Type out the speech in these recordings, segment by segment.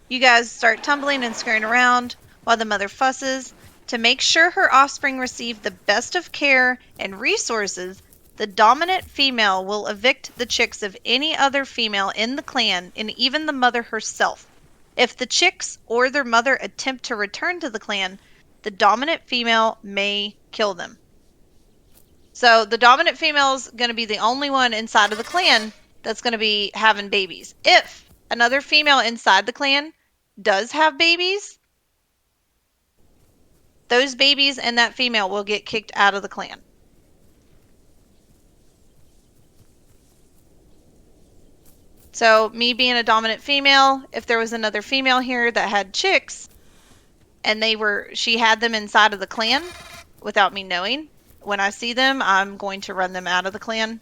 You guys start tumbling and scurrying around while the mother fusses. To make sure her offspring receive the best of care and resources, the dominant female will evict the chicks of any other female in the clan, and even the mother herself. If the chicks or their mother attempt to return to the clan, the dominant female may kill them. So the dominant female is going to be the only one inside of the clan that's going to be having babies. If another female inside the clan does have babies, those babies and that female will get kicked out of the clan. So me being a dominant female, if there was another female here that had chicks and she had them inside of the clan without me knowing, when I see them, I'm going to run them out of the clan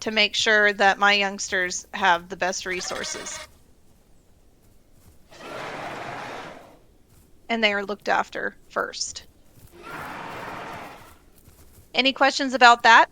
to make sure that my youngsters have the best resources. And they are looked after first. Any questions about that?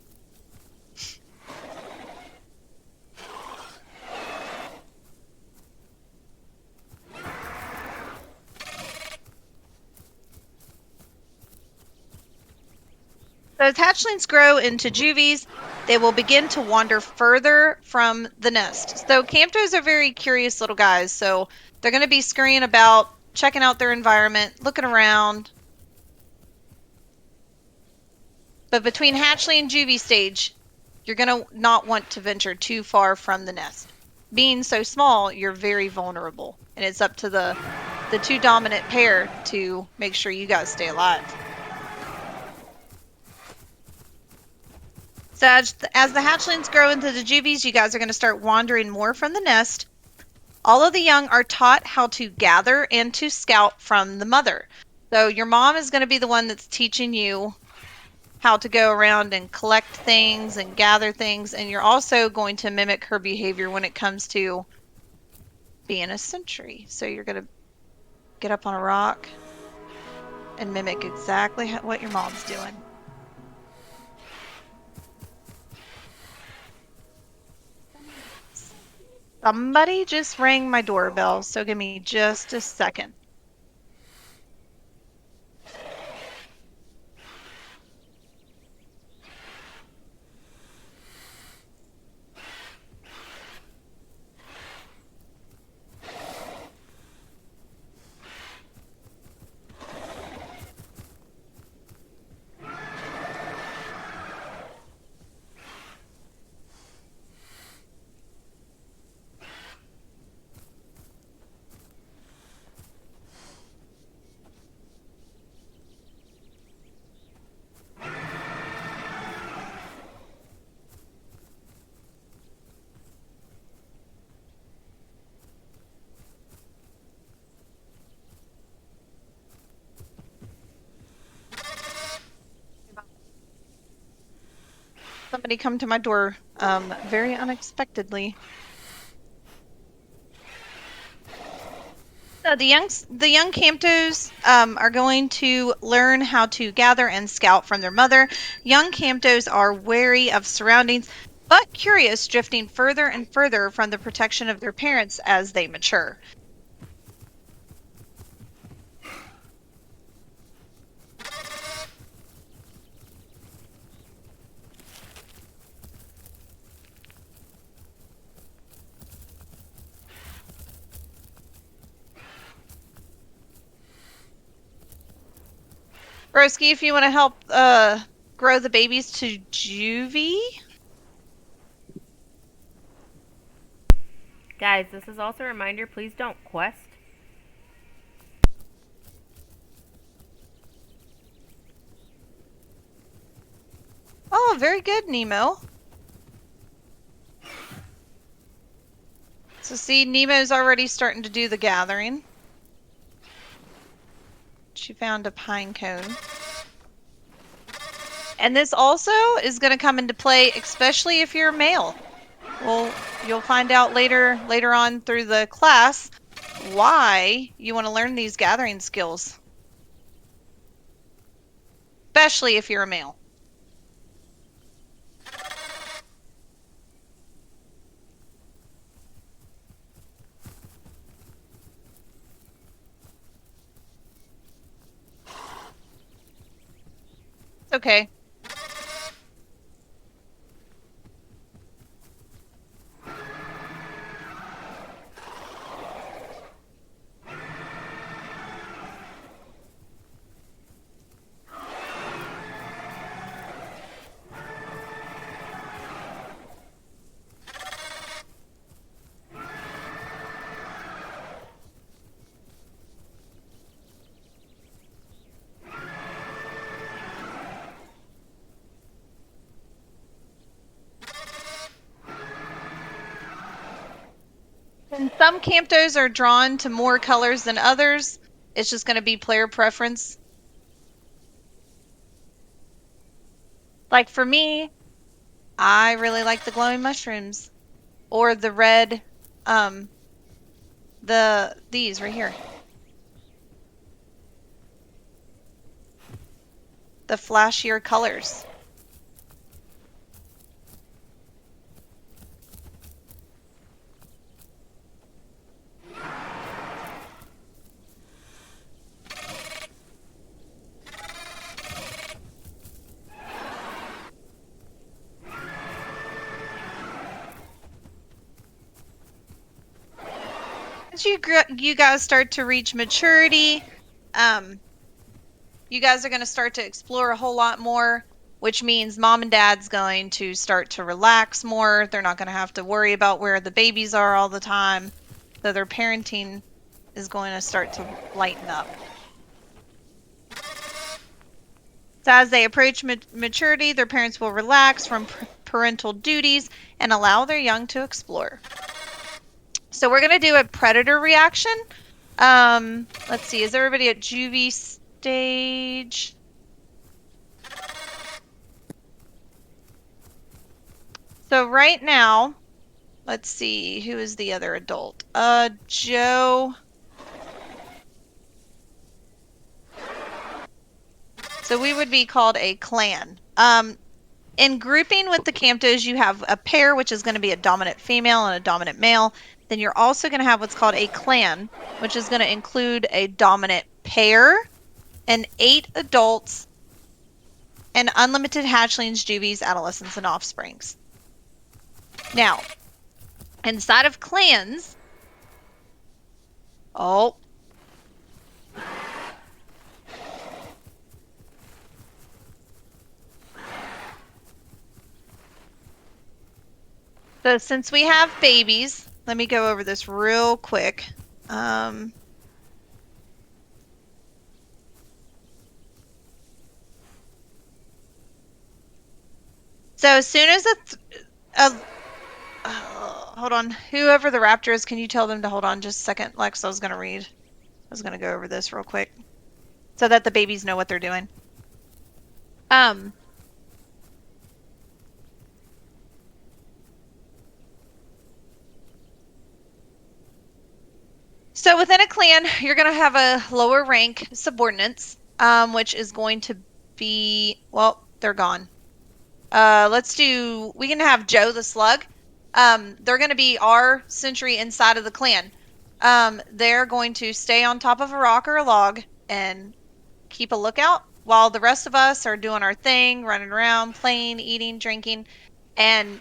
So as hatchlings grow into juvies, they will begin to wander further from the nest. So Camptos are very curious little guys, so they're going to be scurrying about, checking out their environment, looking around. But between hatchling and juvie stage, you're going to not want to venture too far from the nest. Being so small, you're very vulnerable, and it's up to the two dominant pair to make sure you guys stay alive. So as the hatchlings grow into the juvies, you guys are going to start wandering more from the nest. All of the young are taught how to gather and to scout from the mother. So your mom is going to be the one that's teaching you how to go around and collect things and gather things, and you're also going to mimic her behavior when it comes to being a sentry. So you're going to get up on a rock and mimic exactly what your mom's doing. Somebody just rang my doorbell, so give me just a second. Somebody come to my door very unexpectedly. So the young Camptos are going to learn how to gather and scout from their mother. Young Camptos are wary of surroundings, but curious, drifting further and further from the protection of their parents as they mature. Broski, if you want to help grow the babies to juvie. Guys, this is also a reminder, please don't quest. Oh, very good, Nemo. So see, Nemo's already starting to do the gathering. She found a pine cone. And this also is going to come into play, especially if you're a male. Well, you'll find out later on through the class why you want to learn these gathering skills. Especially if you're a male. Okay. And some Camptos are drawn to more colors than others. It's just going to be player preference. Like for me, I really like the glowing mushrooms or the red, these right here, the flashier colors. As you guys start to reach maturity, you guys are going to start to explore a whole lot more, which means mom and dad's going to start to relax more. They're not going to have to worry about where the babies are all the time. So their parenting is going to start to lighten up. So as they approach maturity, their parents will relax from parental duties and allow their young to explore. So we're going to do a predator reaction. Let's see, is everybody at juvie stage? So right now, let's see, who is the other adult? Joe. So we would be called a clan. In grouping with the Camptos, you have a pair, which is going to be a dominant female and a dominant male. Then you're also going to have what's called a clan, which is going to include a dominant pair and 8 adults and unlimited hatchlings, juvies, adolescents, and offsprings. Now, inside of clans, oh, so since we have babies, let me go over this real quick. So as soon as hold on, whoever the raptor is, can you tell them to hold on just a second? Lex, I was going to go over this real quick so that the babies know what they're doing. So within a clan, you're going to have a lower rank subordinates, which is going to be, well, they're gone. We can have Joe the Slug. They're going to be our sentry inside of the clan. They're going to stay on top of a rock or a log and keep a lookout while the rest of us are doing our thing, running around, playing, eating, drinking, and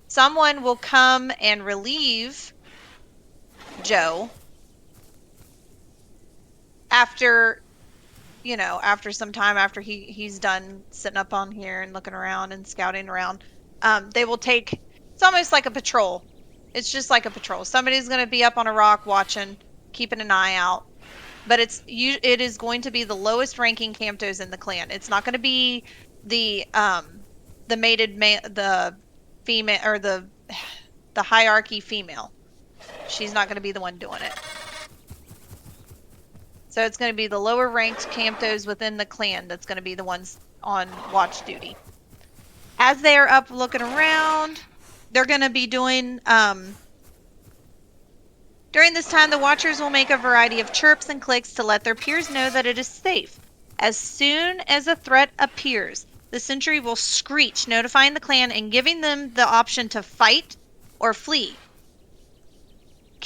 someone will come and relieve Joe after, after some time, after he's done sitting up on here and looking around and scouting around. They will take, it's almost like a patrol. It's just like a patrol. Somebody's going to be up on a rock watching, keeping an eye out. But it is going to be the lowest ranking Camptos in the clan. It's not going to be the mated the female, or the hierarchy female. She's not going to be the one doing it. So it's going to be the lower ranked Camptos within the clan that's going to be the ones on watch duty. As they are up looking around, they're going to be doing, during this time, the watchers will make a variety of chirps and clicks to let their peers know that it is safe. As soon as a threat appears, the sentry will screech, notifying the clan and giving them the option to fight or flee.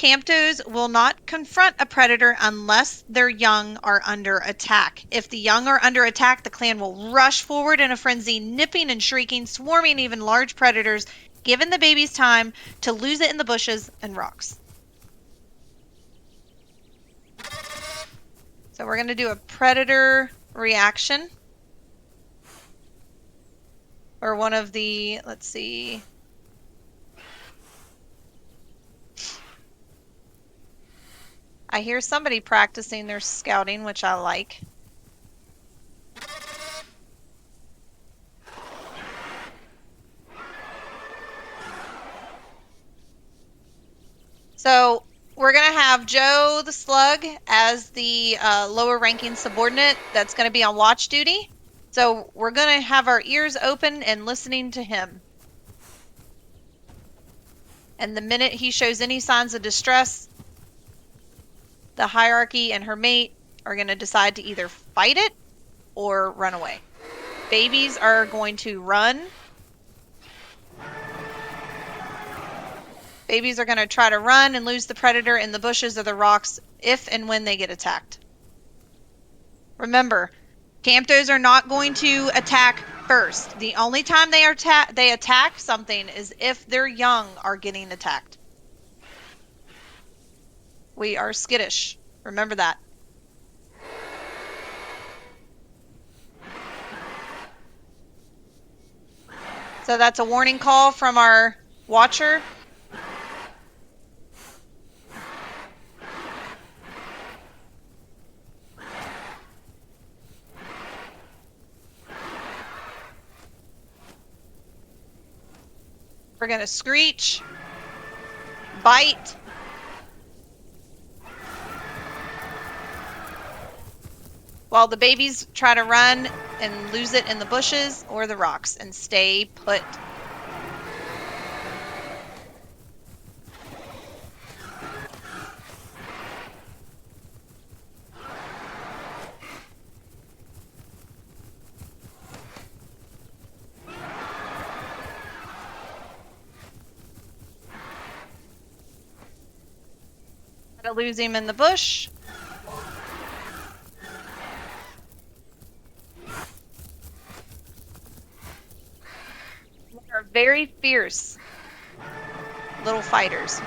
Camptos will not confront a predator unless their young are under attack. If the young are under attack, the clan will rush forward in a frenzy, nipping and shrieking, swarming even large predators, giving the babies time to lose it in the bushes and rocks. So we're going to do a predator reaction. Or one of the, let's see. I hear somebody practicing their scouting, which I like. So we're going to have Joe the Slug as the lower ranking subordinate that's going to be on watch duty. So we're going to have our ears open and listening to him. And the minute he shows any signs of distress, the hierarchy and her mate are going to decide to either fight it or run away. Babies are going to run. Babies are going to try to run and lose the predator in the bushes or the rocks if and when they get attacked. Remember, Camptos are not going to attack first. The only time they attack something is if their young are getting attacked. We are skittish. Remember that. So that's a warning call from our watcher. We're going to screech, bite, while the babies try to run and lose it in the bushes or the rocks and stay put. Try to lose him in the bush. They are very fierce little fighters.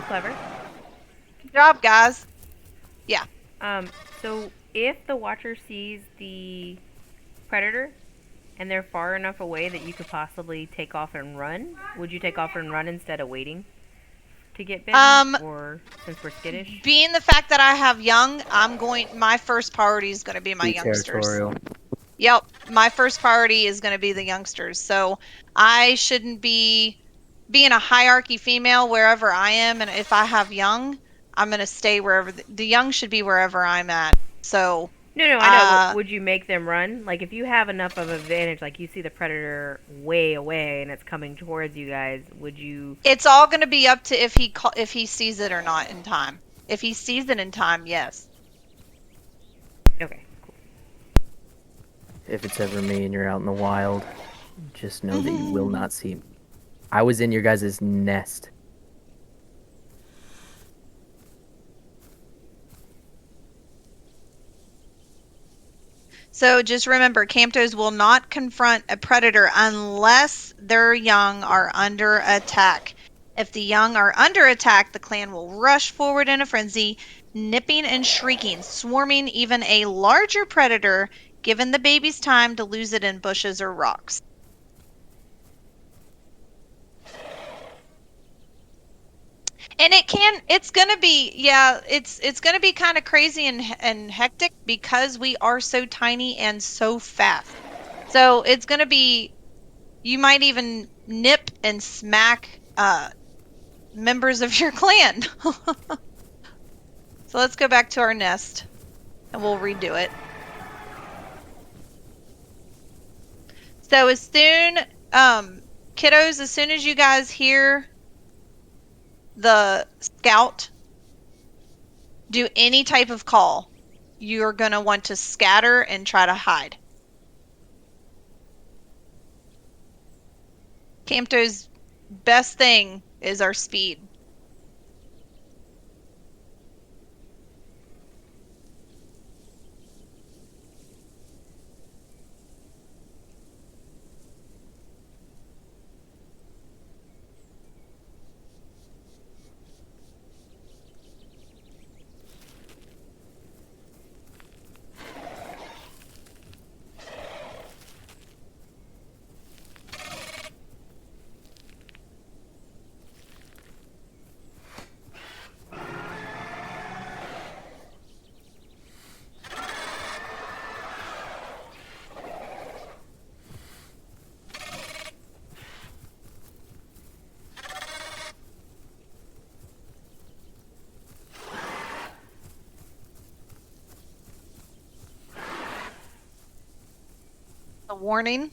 Clever. Good job, guys. Yeah. So if the watcher sees the predator and they're far enough away that you could possibly take off and run, would you take off and run instead of waiting to get bitten? Or since we're skittish? Being the fact that I have young, my first priority is going to be my Be youngsters. territorial. Yep, my first priority is going to be the youngsters. So I shouldn't be being a hierarchy female wherever I am, and if I have young, I'm going to stay wherever the young should be wherever I'm at. So No, I know. But would you make them run? Like if you have enough of advantage, like you see the predator way away and it's coming towards you guys, would you? It's all going to be up to if he sees it or not in time. If he sees it in time, yes. Okay. If it's ever me and you're out in the wild, just know that you will not see me. I was in your guys' nest. So just remember, Camptos will not confront a predator unless their young are under attack. If the young are under attack, the clan will rush forward in a frenzy, nipping and shrieking, swarming even a larger predator, giving the babies time to lose it in bushes or rocks. And it's gonna be kind of crazy and hectic because we are so tiny and so fast. So it's gonna be, you might even nip and smack members of your clan. So let's go back to our nest and we'll redo it. So kiddos, as soon as you guys hear the scout do any type of call, you're going to want to scatter and try to hide. Campto's best thing is our speed. A warning.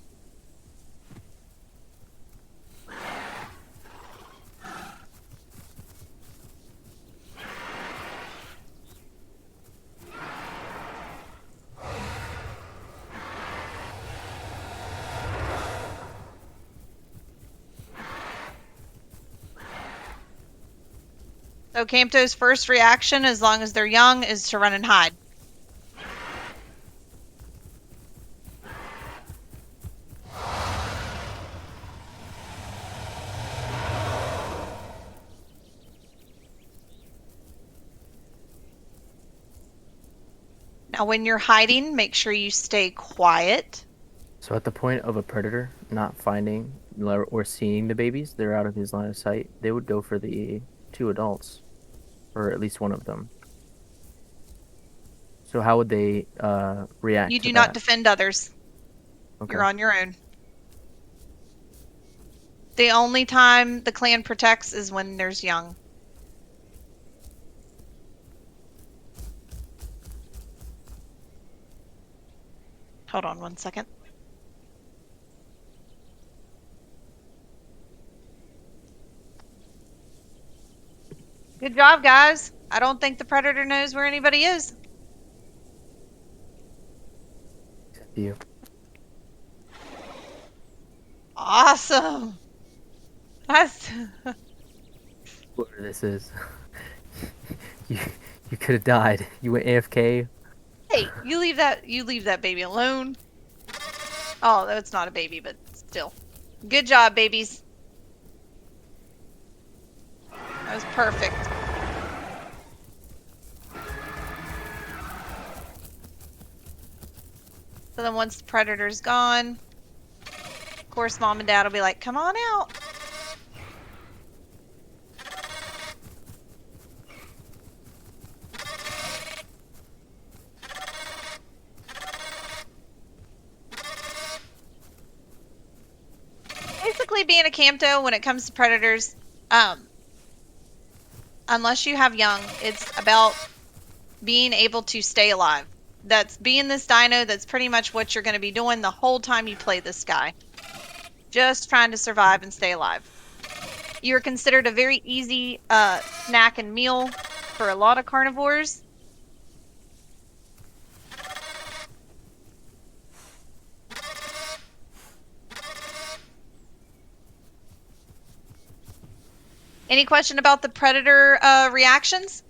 So Campto's first reaction, as long as they're young, is to run and hide. Now, when you're hiding, make sure you stay quiet. So at the point of a predator not finding or seeing the babies, they're out of his line of sight, they would go for the two adults, or at least one of them. So how would they react You to do not that? defend others. Okay. You're on your own. The only time the clan protects is when there's young. Hold on one second. Good job, guys. I don't think the predator knows where anybody is. Except you. Awesome. That's Whoever this is. you you could have died. You went AFK. Hey, you leave that baby alone. Oh, that's not a baby, but still. Good job, babies. That was perfect. So then once the predator's gone, of course, mom and dad will be like, come on out. Basically, being a Campto when it comes to predators, unless you have young, it's about being able to stay alive. That's being this dino, that's pretty much what you're going to be doing the whole time you play this guy. Just trying to survive and stay alive. You're considered a very easy snack and meal for a lot of carnivores. Any question about the predator reactions?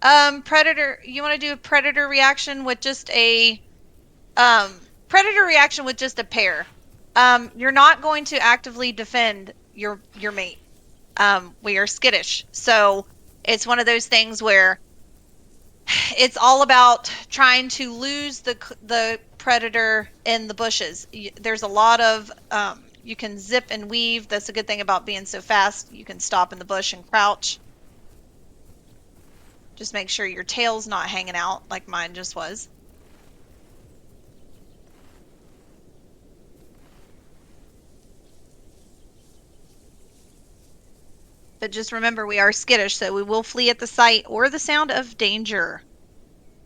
Predator, you want to do a predator reaction with just a predator reaction with just a pair. You're not going to actively defend your mate. We are skittish, so it's one of those things where it's all about trying to lose the predator in the bushes. There's a lot of you can zip and weave. That's a good thing about being so fast. You can stop in the bush and crouch. Just make sure your tail's not hanging out like mine just was. But just remember, we are skittish, so we will flee at the sight or the sound of danger.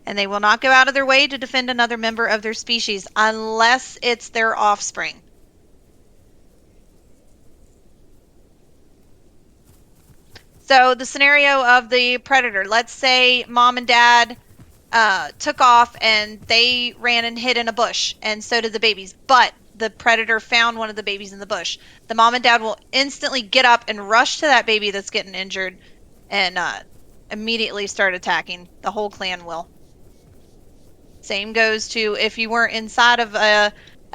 and they will not go out of their way to defend another member of their species unless it's their offspring. So the scenario of the predator, let's say mom and dad took off and they ran and hid in a bush, and so did the babies, but the predator found one of the babies in the bush. The mom and dad will instantly get up and rush to that baby that's getting injured and immediately start attacking. The whole clan will. Same goes to if you weren't inside of a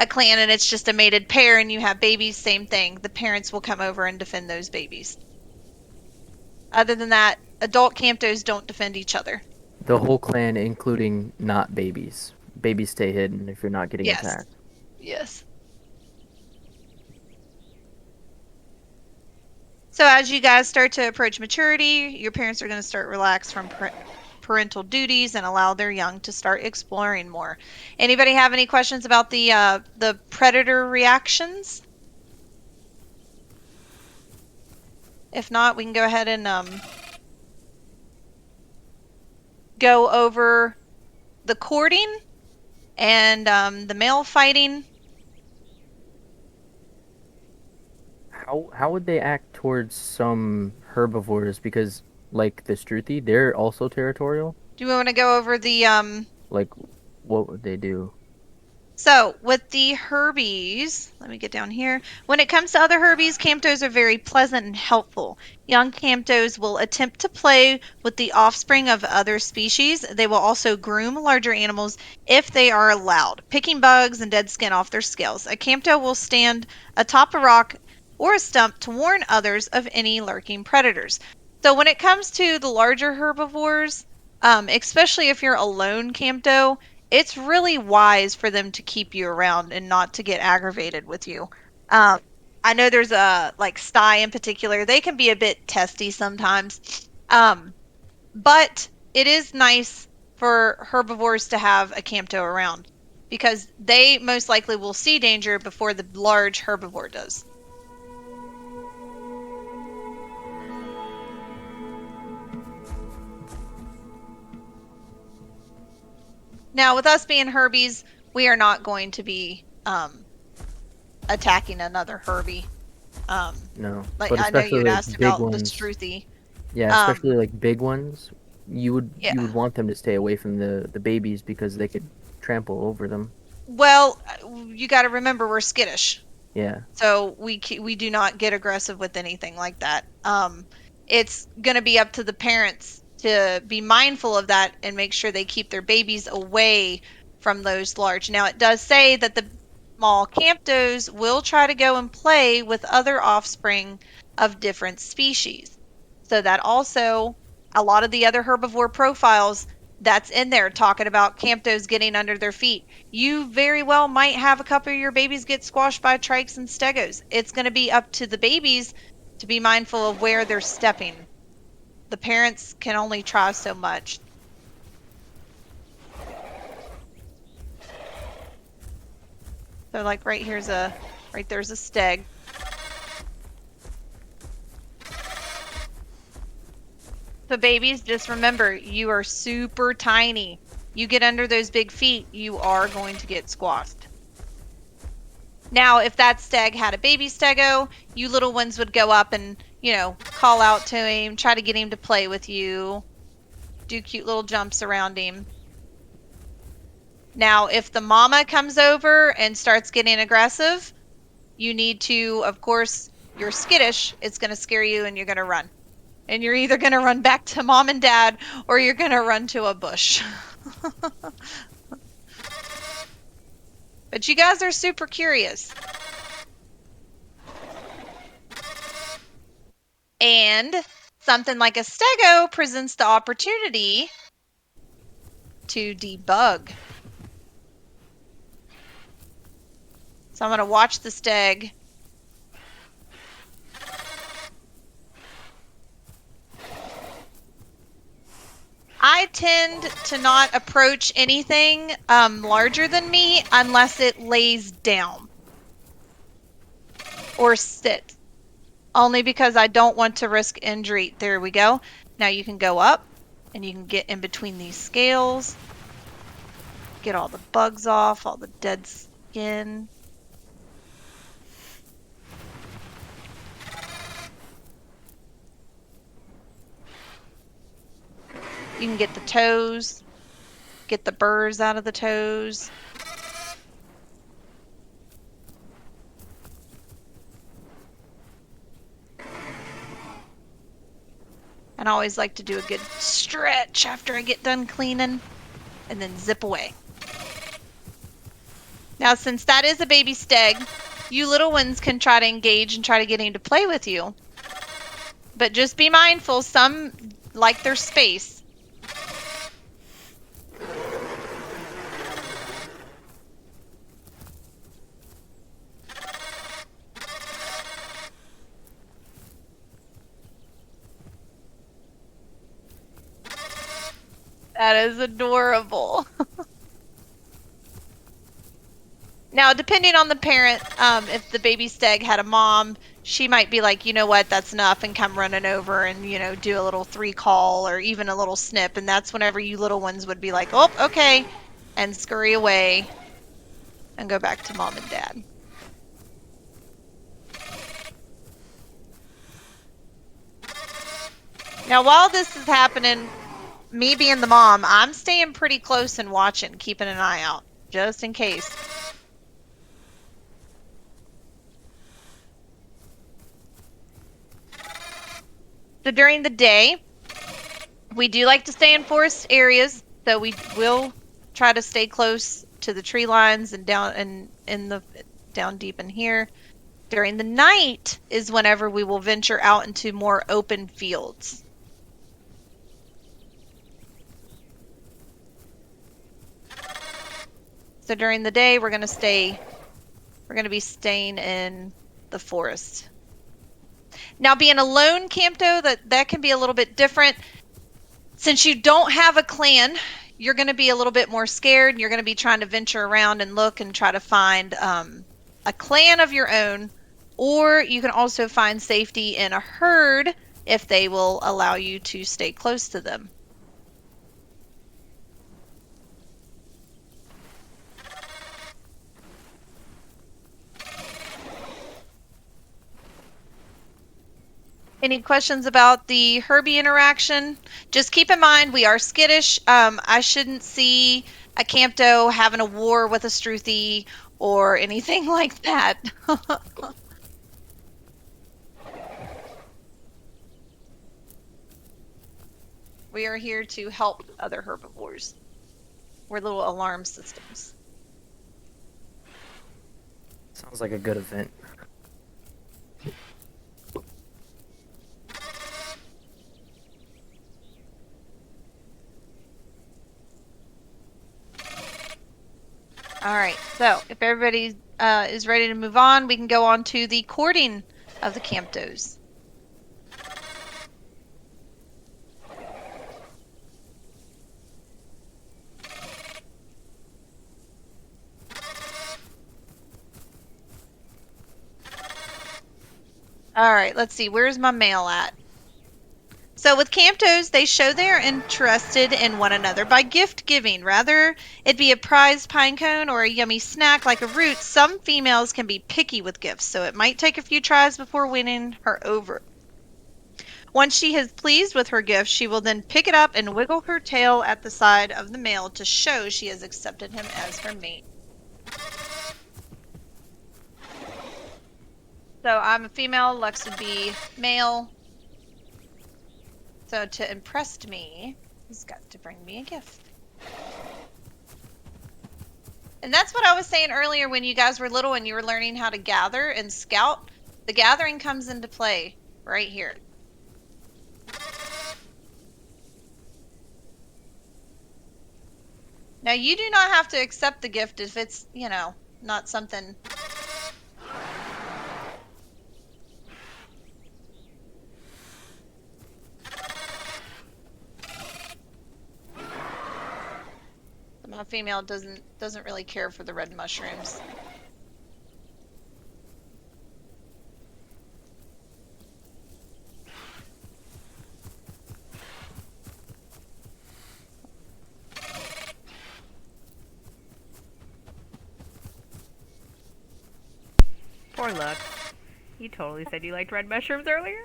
clan and it's just a mated pair and you have babies, same thing. The parents will come over and defend those babies. Other than that, adult Camptos don't defend each other. The whole clan, including not babies. Babies stay hidden if you're not getting Yes. attacked. Yes. So as you guys start to approach maturity, your parents are going to start relax from parental duties and allow their young to start exploring more. Anybody have any questions about the predator reactions? If not, we can go ahead and go over the courting and the male fighting. How would they act towards some herbivores? Because like the Struthi, they're also territorial. Do we want to go over the Like, what would they do? So with the Herbies, let me get down here. When it comes to other Herbies, Camptos are very pleasant and helpful. Young Camptos will attempt to play with the offspring of other species. They will also groom larger animals if they are allowed, picking bugs and dead skin off their scales. A Campto will stand atop a rock or a stump to warn others of any lurking predators. So when it comes to the larger herbivores, especially if you're a lone Campto, it's really wise for them to keep you around and not to get aggravated with you. Um, I know there's a like sty in particular. They can be a bit testy sometimes. But it is nice for herbivores to have a Campto around because they most likely will see danger before the large herbivore does. Now, with us being Herbies, we are not going to be attacking another Herbie. No, Like but I know especially you'd like asked big about the ones. Struthy. Yeah, Um, especially like big ones. You yeah. would want them to stay away from the babies because they could trample over them. Well, you got to remember we're skittish. Yeah. So we do not get aggressive with anything like that. It's going to be up to the parents to be mindful of that and make sure they keep their babies away from those large. Now, it does say that the small camptos will try to go and play with other offspring of different species. So that also a lot of the other herbivore profiles that's in there talking about camptos getting under their feet. You very well might have a couple of your babies get squashed by trikes and stegos. It's going to be up to the babies to be mindful of where they're stepping. The parents can only try so much. So like right there's a steg. So babies, just remember you are super tiny. You get under those big feet, you are going to get squashed. Now, if that stag had a baby stego, you little ones would go up and, call out to him, try to get him to play with you, do cute little jumps around him. Now, if the mama comes over and starts getting aggressive, you need to, of course, you're skittish, it's going to scare you and you're going to run. And you're either going to run back to mom and dad or you're going to run to a bush. But you guys are super curious. And something like a stego presents the opportunity to debug. So I'm going to watch the steg. I tend to not approach anything larger than me unless it lays down or sits. Only because I don't want to risk injury. There we go. Now you can go up and you can get in between these scales. Get all the bugs off, all the dead skin. You can get the toes, get the burrs out of the toes. And I always like to do a good stretch after I get done cleaning and then zip away. Now, since that is a baby steg, you little ones can try to engage and try to get him to play with you. But just be mindful, some like their space. That is adorable. Now, depending on the parent, if the baby steg had a mom, she might be like, you know what, that's enough, and come running over and, you know, do a little 3-call or even a little snip. And that's whenever you little ones would be like, oh, okay, and scurry away and go back to mom and dad. Now, while this is happening, me being the mom, I'm staying pretty close and watching, keeping an eye out, just in case. So during the day, we do like to stay in forest areas, so we will try to stay close to the tree lines and down deep in here. During the night is whenever we will venture out into more open fields. So during the day, we're going to be staying in the forest. Now, being a lone Campto, that can be a little bit different. Since you don't have a clan, you're going to be a little bit more scared. You're going to be trying to venture around and look and try to find a clan of your own, or you can also find safety in a herd if they will allow you to stay close to them. Any questions about the Herbie interaction? Just keep in mind, we are skittish. I shouldn't see a Campto having a war with a Struthy or anything like that. We are here to help other herbivores. We're little alarm systems. Sounds like a good event. All right, so if everybody is ready to move on, we can go on to the courting of the Camptos. All right, let's see. Where's my male at? So with Camptos, they show they are interested in one another by gift giving. Rather it be a prized pine cone or a yummy snack like a root, some females can be picky with gifts, so it might take a few tries before winning her over. Once she is pleased with her gift, she will then pick it up and wiggle her tail at the side of the male to show she has accepted him as her mate. So I'm a female, Lex would be male. So to impress me, he's got to bring me a gift. And that's what I was saying earlier when you guys were little and you were learning how to gather and scout. The gathering comes into play right here. Now you do not have to accept the gift if it's, you know, not something. My female doesn't really care for the red mushrooms. Poor Lux. You totally said you liked red mushrooms earlier.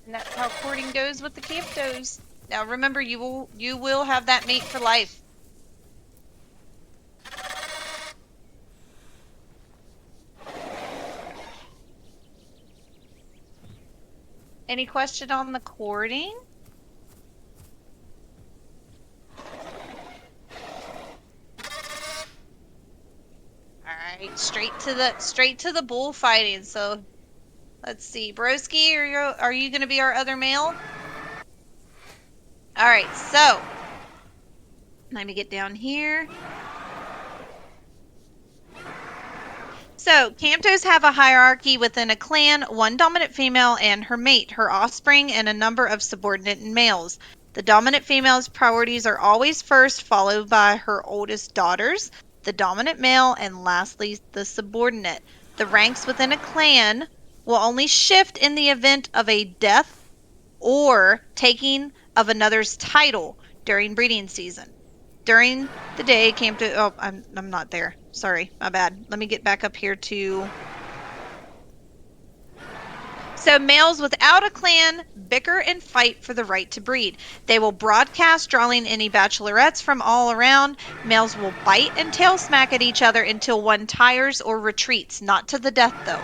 And that's how courting goes with the Camptos. Now remember, you will have that mate for life. Any question on the courting? All right, straight to the bullfighting. So let's see, Broski, are you going to be our other male? All right, so let me get down here. So, Camptos have a hierarchy within a clan, one dominant female and her mate, her offspring, and a number of subordinate males. The dominant female's priorities are always first, followed by her oldest daughters, the dominant male, and lastly, the subordinate. The ranks within a clan will only shift in the event of a death or taking of another's title during breeding season. During the day, I'm not there. Sorry, my bad. Let me get back up here to. So males without a clan bicker and fight for the right to breed. They will broadcast, drawing any bachelorettes from all around. Males will bite and tail smack at each other until one tires or retreats, not to the death though.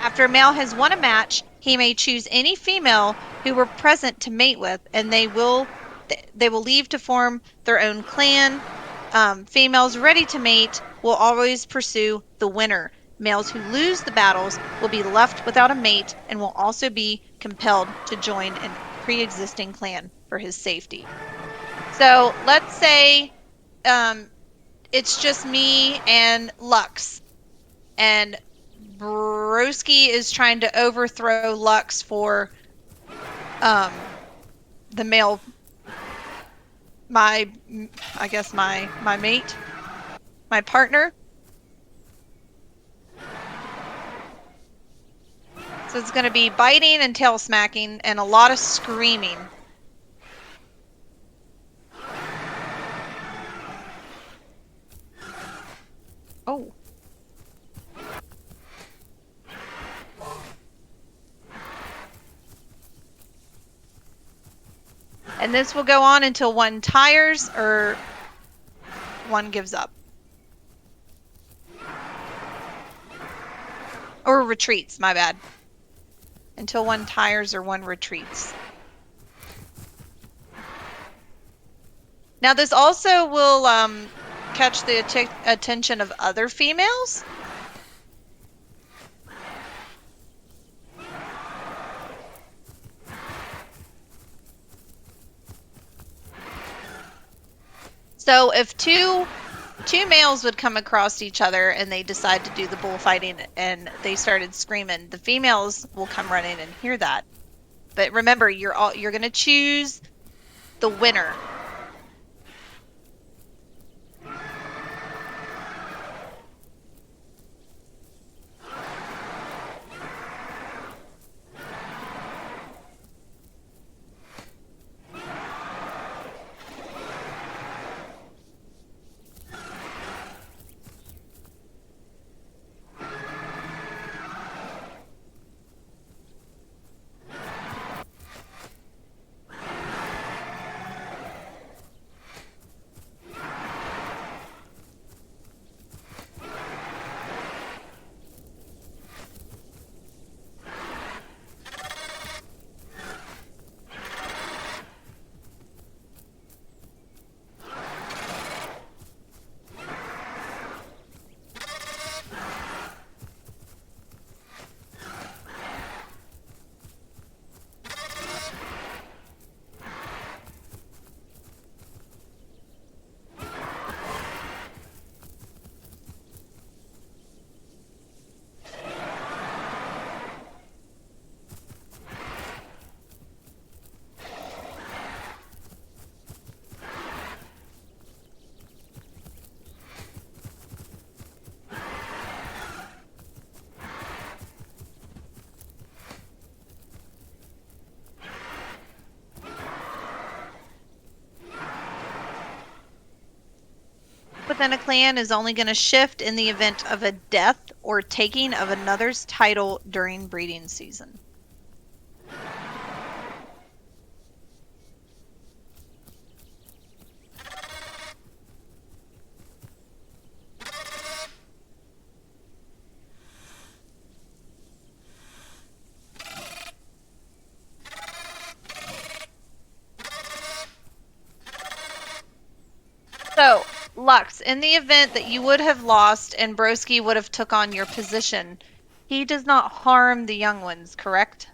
After a male has won a match, he may choose any female who were present to mate with, and they will leave to form their own clan. Females ready to mate will always pursue the winner. Males who lose the battles will be left without a mate and will also be compelled to join a pre-existing clan for his safety. So let's say it's just me and Lux, and Broski is trying to overthrow Lux for the male, my mate, my partner. So it's going to be biting and tail smacking and a lot of screaming. Oh. And this will go on until one tires or one gives up. Or retreats, my bad. Until one tires or one retreats. Now this also will catch the attention of other females. So if two males would come across each other and they decide to do the bullfighting and they started screaming, the females will come running and hear that. But remember, you're going to choose the winner. within a clan is only going to shift in the event of a death or taking of another's title during breeding season. So, Lux, in the event that you would have lost and Broski would have took on your position, he does not harm the young ones, correct?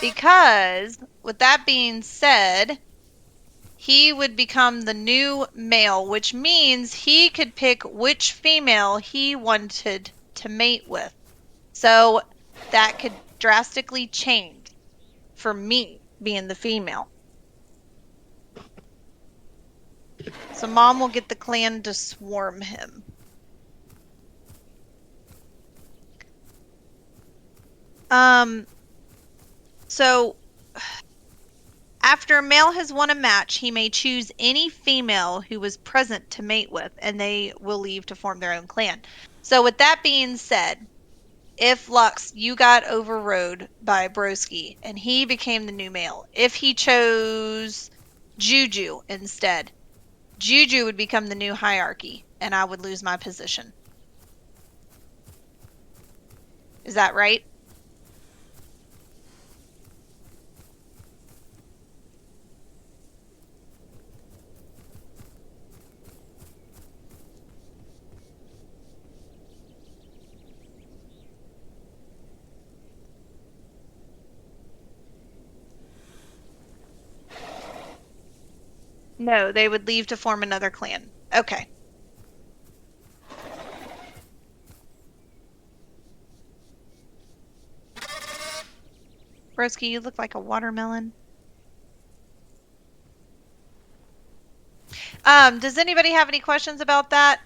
Because, with that being said, he would become the new male, which means he could pick which female he wanted to mate with. So that could drastically change for me being the female. So mom will get the clan to swarm him. So after a male has won a match, he may choose any female who was present to mate with, and they will leave to form their own clan. So with that being said, if Lux, you got overrode by Broski and he became the new male, if he chose Juju instead, Juju would become the new hierarchy and I would lose my position. Is that right? No, they would leave to form another clan. Okay. Broski, you look like a watermelon. Does anybody have any questions about that?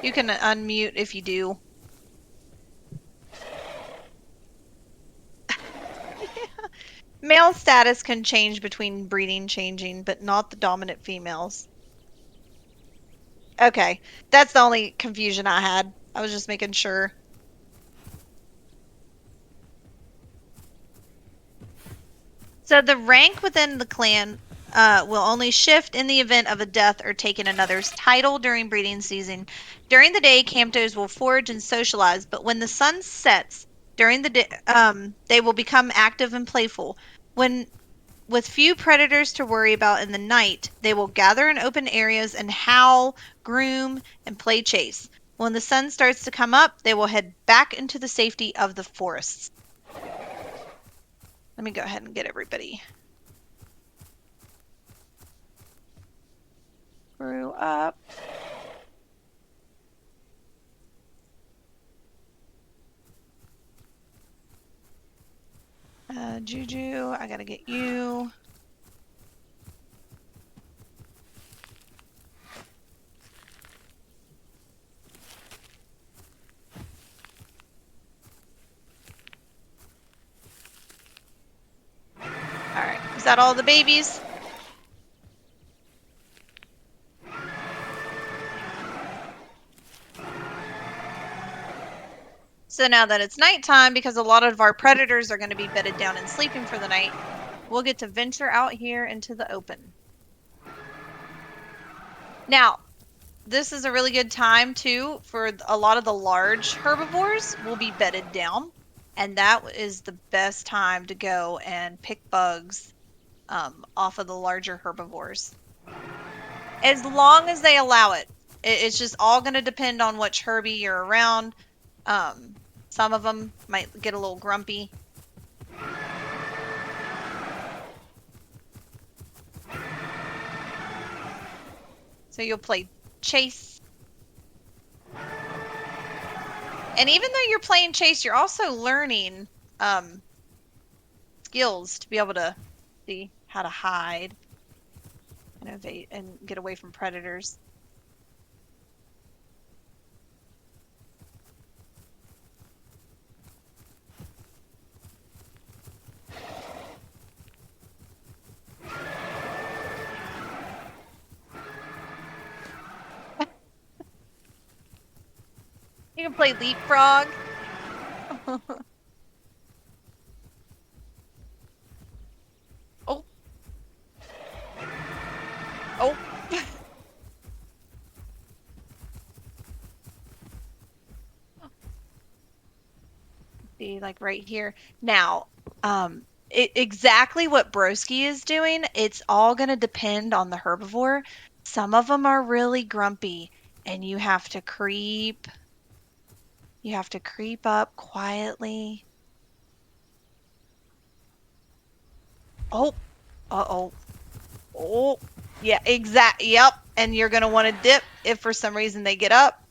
You can unmute if you do. Male status can change between breeding changing, but not the dominant females. Okay, that's the only confusion I had. I was just making sure. So the rank within the clan will only shift in the event of a death or taking another's title during breeding season. During the day, Camptos will forage and socialize, but when the sun sets during the day, they will become active and playful. When with few predators to worry about in the night, they will gather in open areas and howl, groom, and play chase. When the sun starts to come up, they will head back into the safety of the forests. Let me go ahead and get everybody. Grew up. Juju, I gotta get you. Alright, is that all the babies? So now that it's nighttime, because a lot of our predators are going to be bedded down and sleeping for the night, we'll get to venture out here into the open. Now, this is a really good time too for a lot of the large herbivores will be bedded down, and that is the best time to go and pick bugs off of the larger herbivores. As long as they allow it. It's just all going to depend on which Herbie you're around. Some of them might get a little grumpy. So you'll play chase. And even though you're playing chase, you're also learning skills to be able to see how to hide and evade and get away from predators. You can play leapfrog. Oh, oh. See, like right here. Now, exactly what Broski is doing, it's all going to depend on the herbivore. Some of them are really grumpy, and you have to creep up quietly. Oh, uh-oh. Oh, yeah, yep. And you're going to want to dip if for some reason they get up,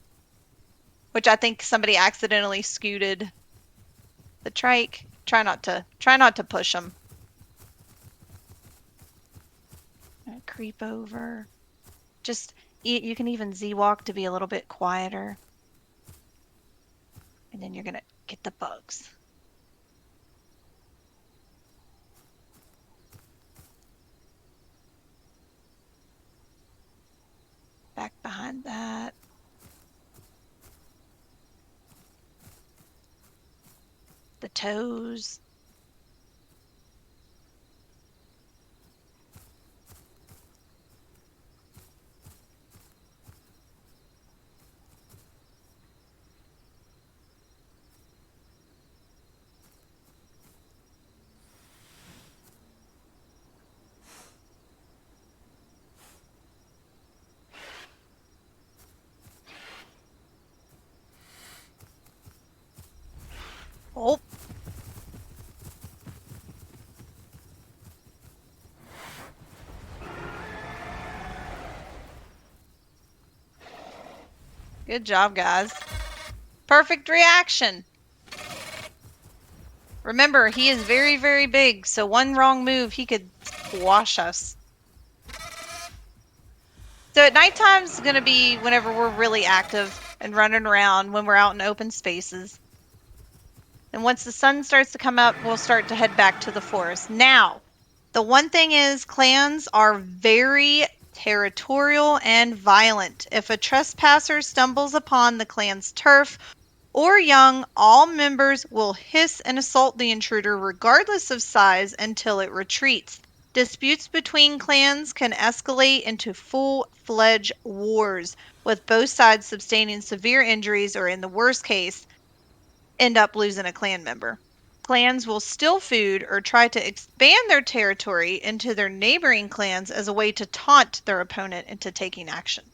which I think somebody accidentally scooted the trike. Try not to push them. Creep over. Just you can even Z-walk to be a little bit quieter. And then you're gonna get the bugs. Back behind that. The toes. Oh, good job, guys. Perfect reaction. Remember, he is very, very big, so one wrong move, he could squash us. So at nighttime is going to be whenever we're really active and running around when we're out in open spaces. And once the sun starts to come up, we'll start to head back to the forest. Now, the one thing is clans are very territorial and violent. If a trespasser stumbles upon the clan's turf or young, all members will hiss and assault the intruder regardless of size until it retreats. Disputes between clans can escalate into full-fledged wars, with both sides sustaining severe injuries or, in the worst case, end up losing a clan member. Clans will steal food or try to expand their territory into their neighboring clans as a way to taunt their opponent into taking action.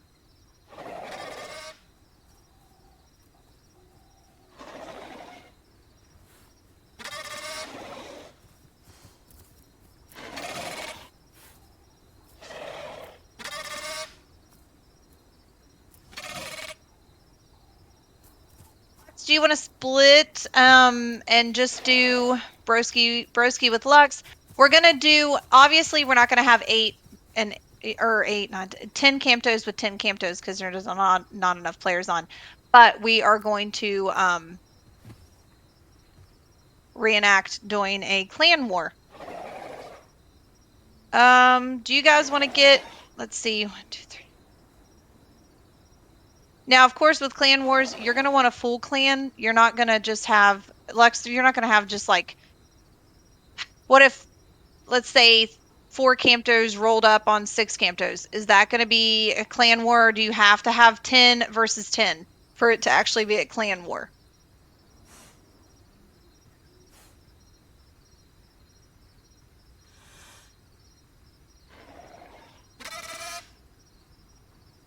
Do you want to split and just do broski with Lux? We're gonna do, obviously we're not gonna have 8 and or 8 not 10 Camptos with 10 Camptos because there's not enough players on, but we are going to reenact doing a clan war. Do you guys want to get, let's see, 1 2 3. Now, of course, with clan wars, you're gonna want a full clan. You're not gonna just have Lux. You're not gonna have just like, what if, let's say, 4 Camptos rolled up on 6 Camptos? Is that going to be a clan war, or do you have to have 10 versus 10 for it to actually be a clan war?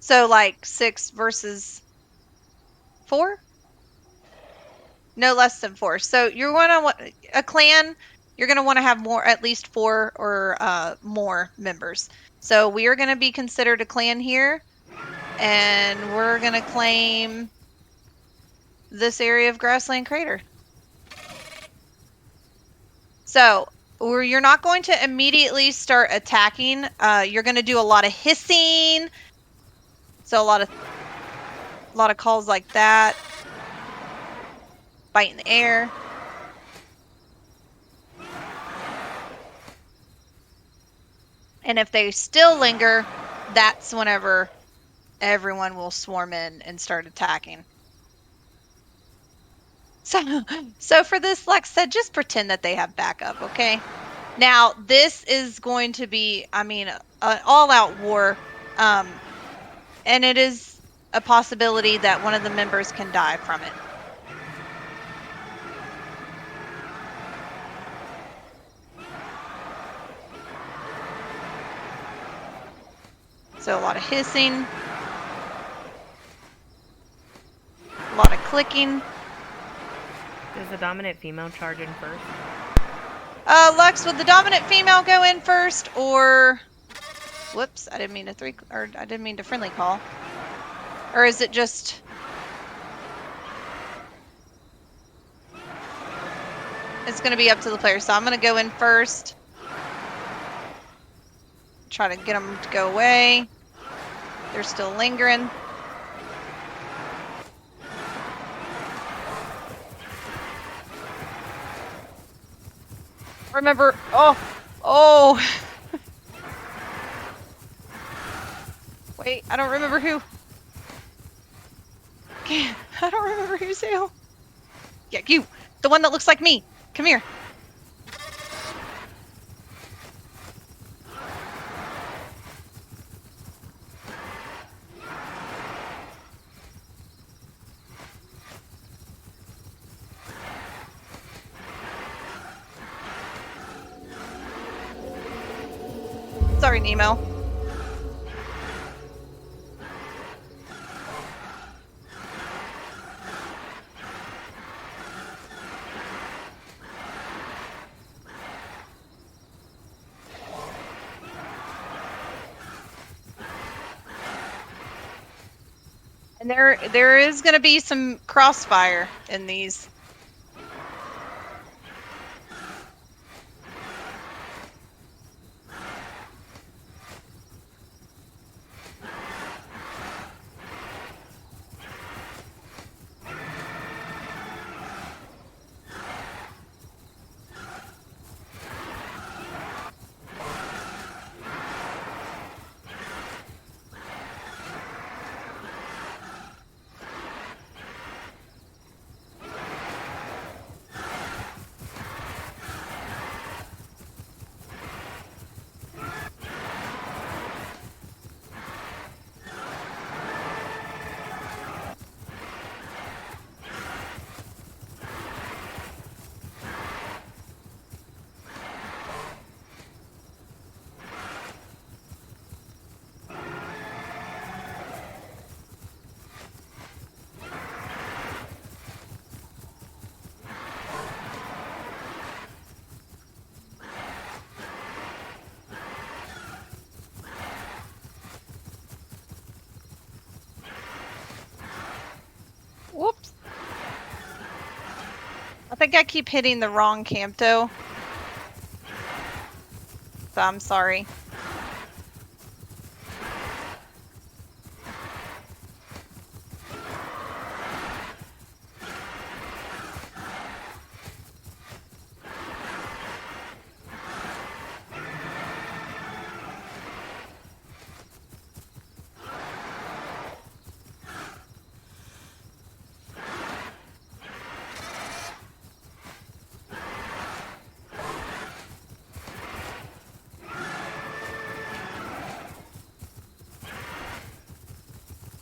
So like 6 versus 4? No less than 4. So you're going to want a clan, you're going to want to have more, at least 4 or more members. So we are going to be considered a clan here, and we're going to claim this area of Grassland Crater. So you're not going to immediately start attacking. You're going to do a lot of hissing. So a lot of calls like that. Bite in the air. And if they still linger, that's whenever everyone will swarm in and start attacking. So for this, like I said, just pretend that they have backup, okay? Now, this is going to be, I mean, an all-out war, and it is a possibility that one of the members can die from it. So a lot of hissing, a lot of clicking. Does the dominant female charge in first? Lux, would the dominant female go in first, or whoops, I didn't mean to friendly call. Or is it just it's going to be up to the player. So I'm going to go in first. Try to get them to go away. They're still lingering. Remember, oh. Wait, I don't remember who. I don't remember who's who. Yeah, you. The one that looks like me. Come here. Sorry, Nemo. And there is going to be some crossfire in these. Whoops. I think I keep hitting the wrong Campto. So I'm sorry.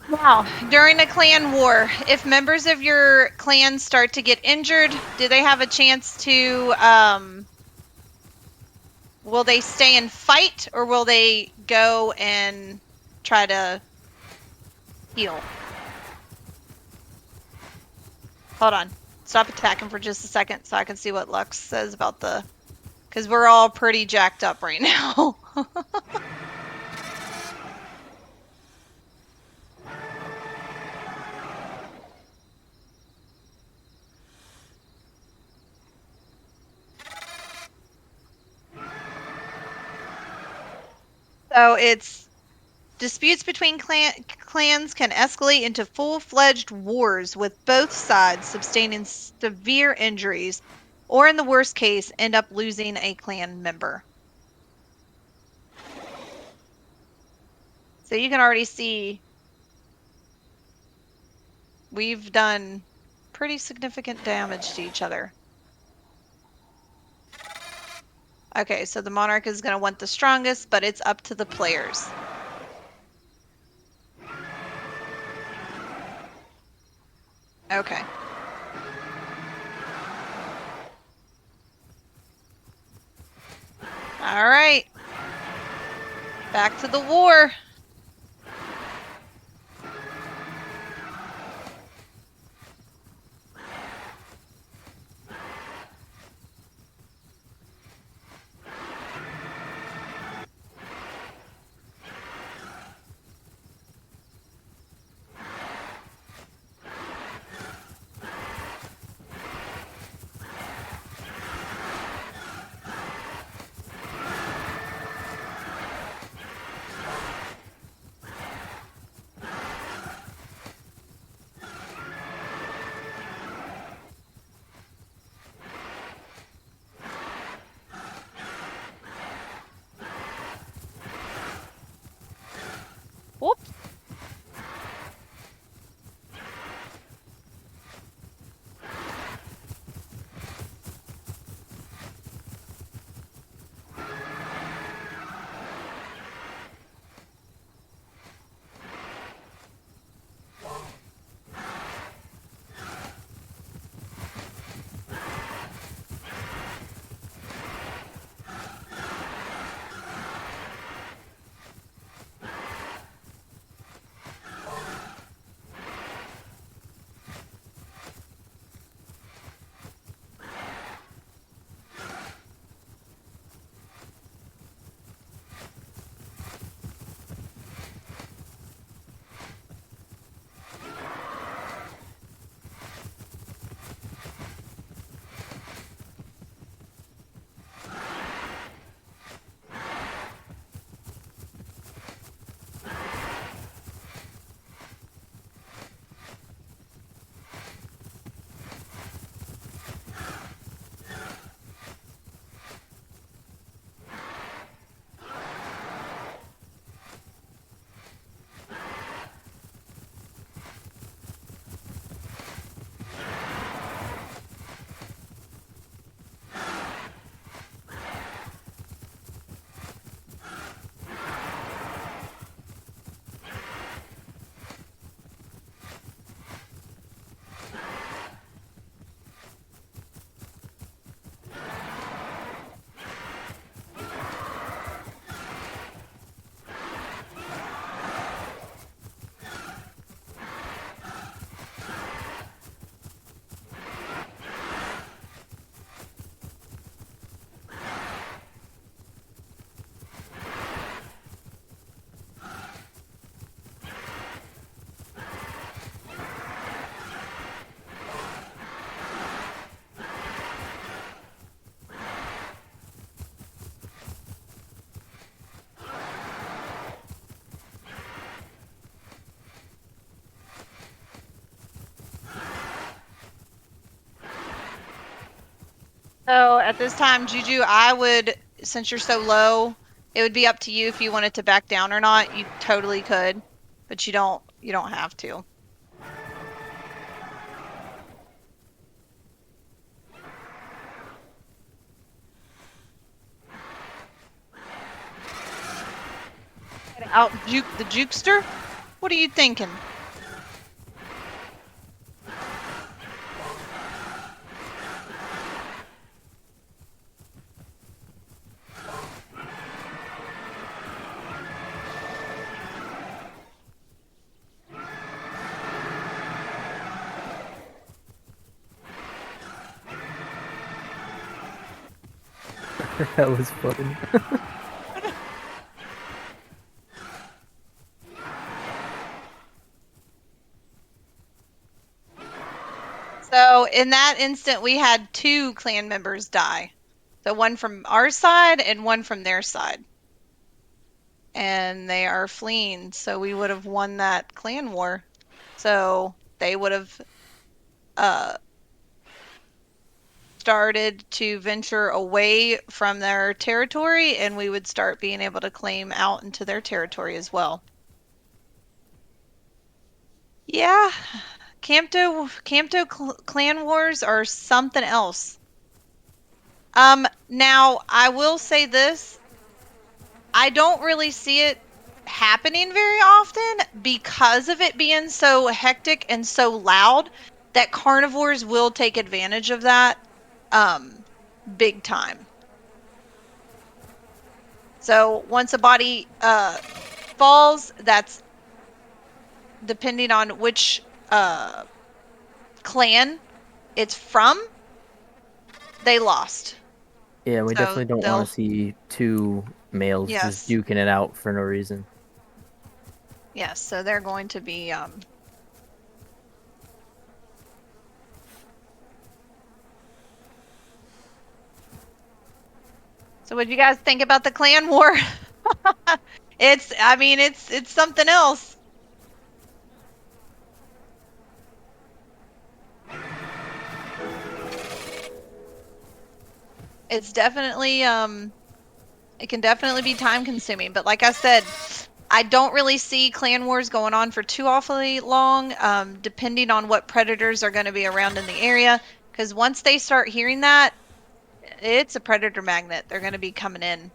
Wow. During a clan war, if members of your clan start to get injured, do they have a chance to, will they stay and fight, or will they go and try to heal? Hold on. Stop attacking for just a second so I can see what Lux says about the... Because we're all pretty jacked up right now. So it's disputes between clans can escalate into full-fledged wars with both sides sustaining severe injuries, or in the worst case, end up losing a clan member. So you can already see we've done pretty significant damage to each other. Okay, so the monarch is going to want the strongest, but it's up to the players. Okay. All right. Back to the war. Whoops. So at this time, Juju, I would, since you're so low, it would be up to you if you wanted to back down or not. You totally could, but you don't have to. Out juke the jukester? What are you thinking? That was funny. So in that instant, we had two clan members die. So one from our side and one from their side. And they are fleeing, so we would have won that clan war. So they would have started to venture away from their territory, and we would start being able to claim out into their territory as well. Yeah, Clan Wars are something else. Now I will say this. I don't really see it happening very often because of it being so hectic and so loud that carnivores will take advantage of that big time. So once a body falls, that's depending on which clan it's from, they lost. Yeah, we So definitely don't want they'll, to see two males just yes, duking it out for no reason. yes. So they're going to be. So what do you guys think about the clan war? I mean, it's something else. It's definitely it can definitely be time consuming, but like I said, I don't really see clan wars going on for too awfully long, depending on what predators are going to be around in the area. Because once they start hearing that, it's a predator magnet. They're going to be coming in.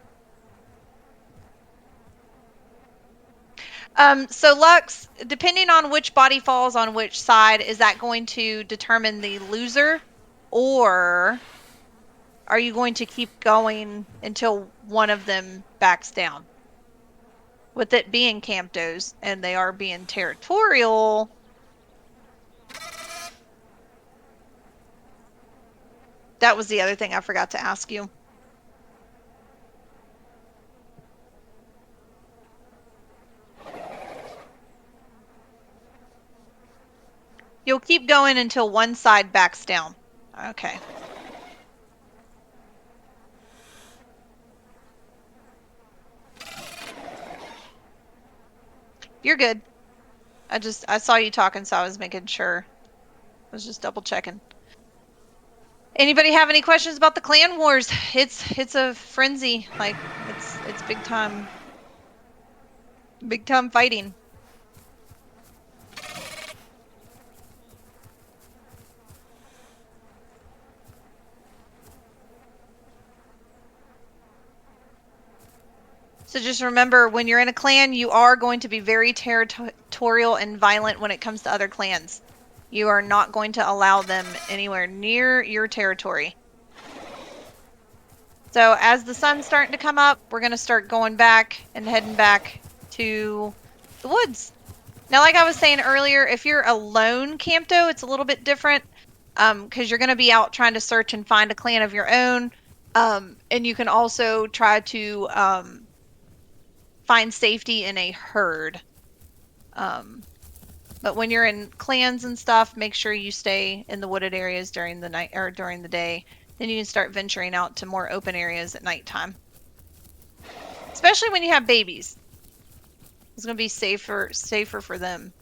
So Lux, depending on which body falls on which side, is that going to determine the loser, or are you going to keep going until one of them backs down? With it being Camptos and they are being territorial, that was the other thing I forgot to ask you. You'll keep going until one side backs down. Okay. You're good. I saw you talking, so I was making sure. I was just double checking. Anybody have any questions about the clan wars? It's a frenzy. Like it's big time fighting. So just remember, when you're in a clan, you are going to be very territorial and violent when it comes to other clans. You are not going to allow them anywhere near your territory. So as the sun's starting to come up, we're going to start going back and heading back to the woods. Now, like I was saying earlier, if you're a lone Campto, it's a little bit different because you're going to be out trying to search and find a clan of your own. And you can also try to find safety in a herd. But when you're in clans and stuff, make sure you stay in the wooded areas during the night or during the day. Then you can start venturing out to more open areas at nighttime. Especially when you have babies. It's going to be safer for them.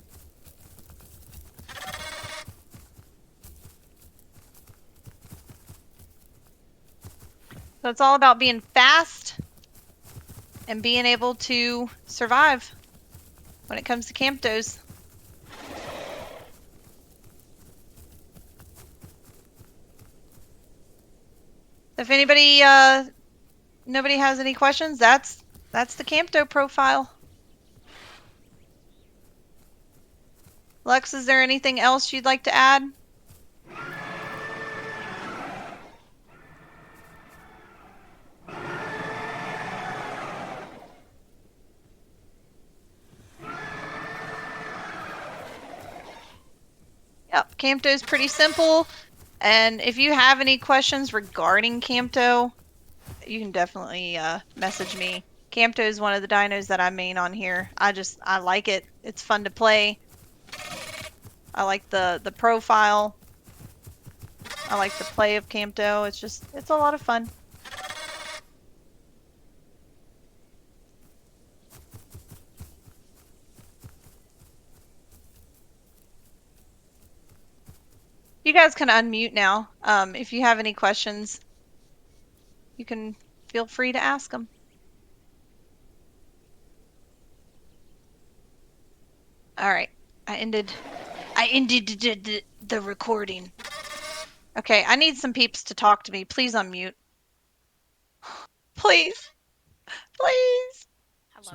So it's all about being fast and being able to survive when it comes to Camptos. If nobody has any questions, that's the Campto profile. Lex, is there anything else you'd like to add? Yep, Campto is pretty simple. And if you have any questions regarding Campto, you can definitely message me. Campto is one of the dinos that I main on here. I like it. It's fun to play. I like the profile. I like the play of Campto. It's a lot of fun. You guys can unmute now. If you have any questions, you can feel free to ask them. All right. I I ended the recording. Okay, I need some peeps to talk to me. Please unmute. Please. Please. Hello.